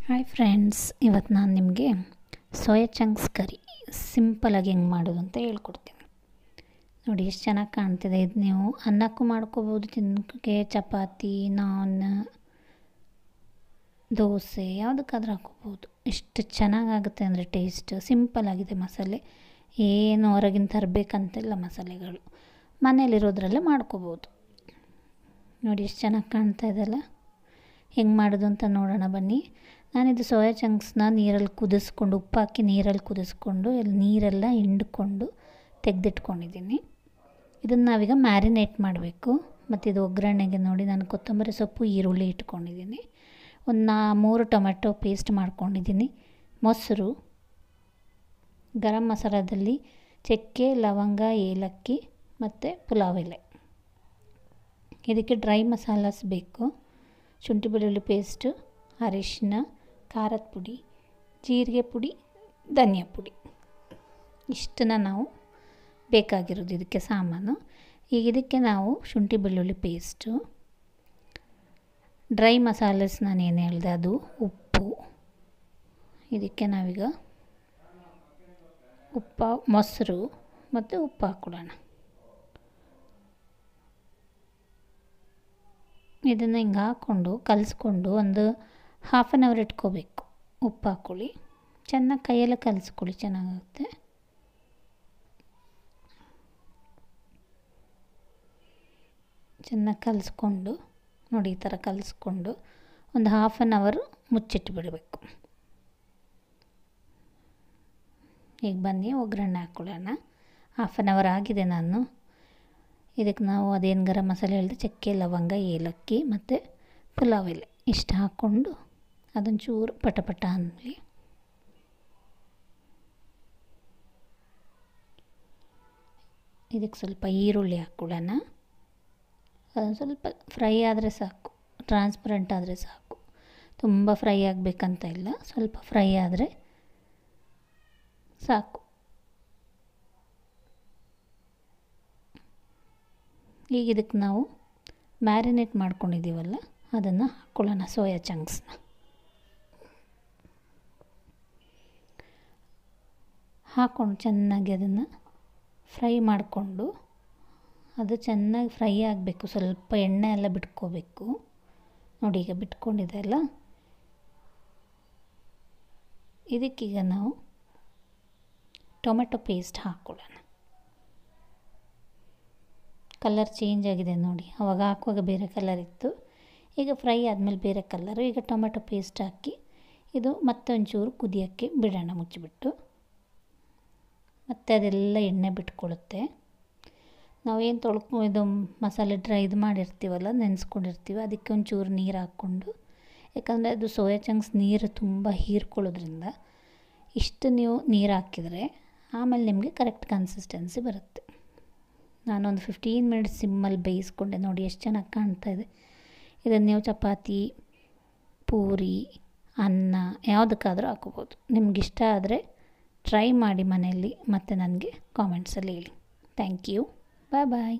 Hi friends, ಇವತ್ತು ನಾನು ನಿಮಗೆ ಸೋಯಾ ಚಂಕ್ಸ್ ಕರಿ ಸಿಂಪಲಾಗಿ ಹೆಂಗೆ ಮಾಡೋದು ಅಂತ ಹೇಳ್ಕೊಡ್ತೀನಿ. ನೋಡಿ ಎಷ್ಟು ಚೆನ್ನಾಗಿ ಕಾಣ್ತಿದೆ. ಇದು ನೀವು ಅನ್ನಕ್ಕೂ ಮಾಡ್ಕೋಬೋದು, ತಿನ್ನೋಕ್ಕೆ ಚಪಾತಿ, ನಾನ್, ದೋಸೆ ಯಾವುದಕ್ಕಾದ್ರೂ ಹಾಕೋಬೋದು. ಎಷ್ಟು ಚೆನ್ನಾಗಾಗುತ್ತೆ ಅಂದರೆ ಟೇಸ್ಟ್. ಸಿಂಪಲಾಗಿದೆ ಮಸಾಲೆ, ಏನು ಹೊರಗಿನ ತರಬೇಕಂತಿಲ್ಲ. ಮಸಾಲೆಗಳು ಮನೇಲಿರೋದ್ರಲ್ಲೇ ಮಾಡ್ಕೋಬೋದು. ನೋಡಿ ಎಷ್ಟು ಚೆನ್ನಾಗಿ ಕಾಣ್ತಾ ಇದೆಯಲ್ಲ. ಹೆಂಗೆ ಮಾಡೋದು ಅಂತ ನೋಡೋಣ ಬನ್ನಿ. ನಾನಿದು ಸೋಯಾ ಚಂಕ್ಸ್ನ ನೀರಲ್ಲಿ ಕುದಿಸ್ಕೊಂಡು, ಉಪ್ಪು ಹಾಕಿ ನೀರಲ್ಲಿ ಕುದಿಸ್ಕೊಂಡು ನೀರೆಲ್ಲ ಹಿಂಡ್ಕೊಂಡು ತೆಗೆದಿಟ್ಕೊಂಡಿದ್ದೀನಿ. ಇದನ್ನು ನಾವೀಗ ಮ್ಯಾರಿನೇಟ್ ಮಾಡಬೇಕು. ಮತ್ತು ಇದು ಒಗ್ಗರಣೆಗೆ ನೋಡಿ ನಾನು ಕೊತ್ತಂಬರಿ ಸೊಪ್ಪು, ಈರುಳ್ಳಿ ಇಟ್ಕೊಂಡಿದ್ದೀನಿ. ಒಂದು 3 ಟೊಮೆಟೊ ಪೇಸ್ಟ್ ಮಾಡ್ಕೊಂಡಿದ್ದೀನಿ. ಮೊಸರು, ಗರಂ ಮಸಾಲದಲ್ಲಿ ಚಕ್ಕೆ, ಲವಂಗ, ಏಲಕ್ಕಿ ಮತ್ತು ಪುಲಾವ್ ಎಲೆ. ಇದಕ್ಕೆ ಡ್ರೈ ಮಸಾಲಾಸ್ ಬೇಕು. ಶುಂಠಿ ಬೆಳ್ಳುಳ್ಳಿ ಪೇಸ್ಟು, ಅರಿಶಿನ, ಖಾರದ ಪುಡಿ, ಜೀರಿಗೆ ಪುಡಿ, ಧನಿಯಾ ಪುಡಿ. ಇಷ್ಟನ್ನು ನಾವು ಬೇಕಾಗಿರೋದು ಇದಕ್ಕೆ ಸಾಮಾನು. ಈಗ ಇದಕ್ಕೆ ನಾವು ಶುಂಠಿ ಬೆಳ್ಳುಳ್ಳಿ ಪೇಸ್ಟು, ಡ್ರೈ ಮಸಾಲೆಸ್ ನಾನೇನು ಹೇಳಿದೆ ಅದು, ಉಪ್ಪು. ಇದಕ್ಕೆ ನಾವೀಗ ಮೊಸರು ಮತ್ತು ಉಪ್ಪು ಹಾಕ್ಕೊಳ್ಳೋಣ. ಇದನ್ನು ಹಿಂಗೆ ಹಾಕ್ಕೊಂಡು ಕಲಿಸ್ಕೊಂಡು ಒಂದು 1/2 ಅವರ್ ಇಟ್ಕೋಬೇಕು. ಉಪ್ಪು ಹಾಕ್ಕೊಳ್ಳಿ, ಚೆನ್ನಾಗಿ ಕೈಯೆಲ್ಲ ಕಲಿಸ್ಕೊಳ್ಳಿ, ಚೆನ್ನಾಗುತ್ತೆ. ಚೆನ್ನಾಗಿ ಕಲಿಸ್ಕೊಂಡು ನೋಡಿ, ಈ ಥರ ಕಲಿಸ್ಕೊಂಡು ಒಂದು 1/2 ಅವರ್ ಮುಚ್ಚಿಟ್ಟು ಬಿಡಬೇಕು. ಈಗ ಬನ್ನಿ ಒಗ್ಗರಣೆ ಹಾಕ್ಕೊಳ್ಳೋಣ. 1/2 ಅವರ್ ಆಗಿದೆ. ನಾನು ಇದಕ್ಕೆ ನಾವು ಅದೇನು ಗರಂ ಮಸಾಲೆ ಹೇಳಿದೆ, ಚಕ್ಕೆ, ಲವಂಗ, ಏಲಕ್ಕಿ ಮತ್ತು ಪುಲಾವ್ ಎಲೆ ಇಷ್ಟು ಹಾಕ್ಕೊಂಡು ಅದೊಂದು ಚೂರು ಪಟ ಅನ್ನಲಿ. ಇದಕ್ಕೆ ಸ್ವಲ್ಪ ಈರುಳ್ಳಿ ಹಾಕ್ಕೊಳ್ಳೋಣ. ಅದೊಂದು ಸ್ವಲ್ಪ ಫ್ರೈ ಆದರೆ ಸಾಕು, ಟ್ರಾನ್ಸ್ಪರೆಂಟ್ ಆದರೆ ಸಾಕು. ತುಂಬ ಫ್ರೈ ಆಗಬೇಕಂತ ಇಲ್ಲ, ಸ್ವಲ್ಪ ಫ್ರೈ ಆದರೆ ಸಾಕು. ಈಗ ಇದಕ್ಕೆ ನಾವು ಮ್ಯಾರಿನೇಟ್ ಮಾಡ್ಕೊಂಡಿದ್ದೀವಲ್ಲ ಅದನ್ನು ಹಾಕ್ಕೊಳ್ಳೋಣ. ಸೋಯಾ ಚಂಕ್ಸ್ನ ಹಾಕ್ಕೊಂಡು ಚೆನ್ನಾಗಿ ಅದನ್ನು ಫ್ರೈ ಮಾಡಿಕೊಂಡು, ಅದು ಚೆನ್ನಾಗಿ ಫ್ರೈ ಆಗಬೇಕು. ಸ್ವಲ್ಪ ಎಣ್ಣೆ ಎಲ್ಲ ಬಿಟ್ಕೋಬೇಕು. ನೋಡಿ ಈಗ ಬಿಟ್ಕೊಂಡಿದೆ ಅಲ್ಲ. ಇದಕ್ಕೀಗ ನಾವು ಟೊಮೆಟೊ ಪೇಸ್ಟ್ ಹಾಕ್ಕೊಳ್ಳೋಣ. ಕಲರ್ ಚೇಂಜ್ ಆಗಿದೆ ನೋಡಿ, ಆವಾಗ ಹಾಕುವಾಗ ಬೇರೆ ಕಲರ್ ಇತ್ತು, ಈಗ ಫ್ರೈ ಆದಮೇಲೆ ಬೇರೆ ಕಲರು. ಈಗ ಟೊಮೆಟೊ ಪೇಸ್ಟ್ ಹಾಕಿ ಇದು ಮತ್ತೊಂಚೂರು ಕುದಿಯೋಕ್ಕೆ ಬಿಡೋಣ ಮುಚ್ಚಿಬಿಟ್ಟು. ಮತ್ತು ಅದೆಲ್ಲ ಎಣ್ಣೆ ಬಿಟ್ಕೊಳ್ಳುತ್ತೆ. ನಾವೇನು ಇದು ಮಸಾಲೆ ಇದು ಮಾಡಿರ್ತೀವಲ್ಲ, ನೆನೆಸ್ಕೊಂಡಿರ್ತೀವಿ, ಅದಕ್ಕೆ ಒಂಚೂರು ನೀರು ಹಾಕ್ಕೊಂಡು, ಯಾಕಂದರೆ ಅದು ಸೋಯಾ ಚಂಕ್ಸ್ ನೀರು ತುಂಬ ಹೀರ್ಕೊಳ್ಳೋದ್ರಿಂದ ಇಷ್ಟು ನೀವು ನೀರು ಹಾಕಿದರೆ ಆಮೇಲೆ ನಿಮಗೆ ಕರೆಕ್ಟ್ ಕನ್ಸಿಸ್ಟೆನ್ಸಿ ಬರುತ್ತೆ. ನಾನೊಂದು 15 ಮಿನಿಟ್ಸ್ ಸಿಮ್ಮಲ್ಲಿ ಬೇಯಿಸ್ಕೊಂಡೆ. ನೋಡಿ ಎಷ್ಟು ಚೆನ್ನಾಗಿ ಕಾಣ್ತಾ ಇದೆ. ಇದನ್ನು ನೀವು ಚಪಾತಿ, ಪೂರಿ, ಅನ್ನ ಯಾವುದಕ್ಕಾದರೂ ಹಾಕೋಬೋದು. ನಿಮಗಿಷ್ಟ ಆದರೆ ಟ್ರೈ ಮಾಡಿ ಮನೆಯಲ್ಲಿ, ಮತ್ತು ನನಗೆ ಕಾಮೆಂಟ್ಸಲ್ಲಿ ಹೇಳಿ. Thank you. ಬಾಯ್.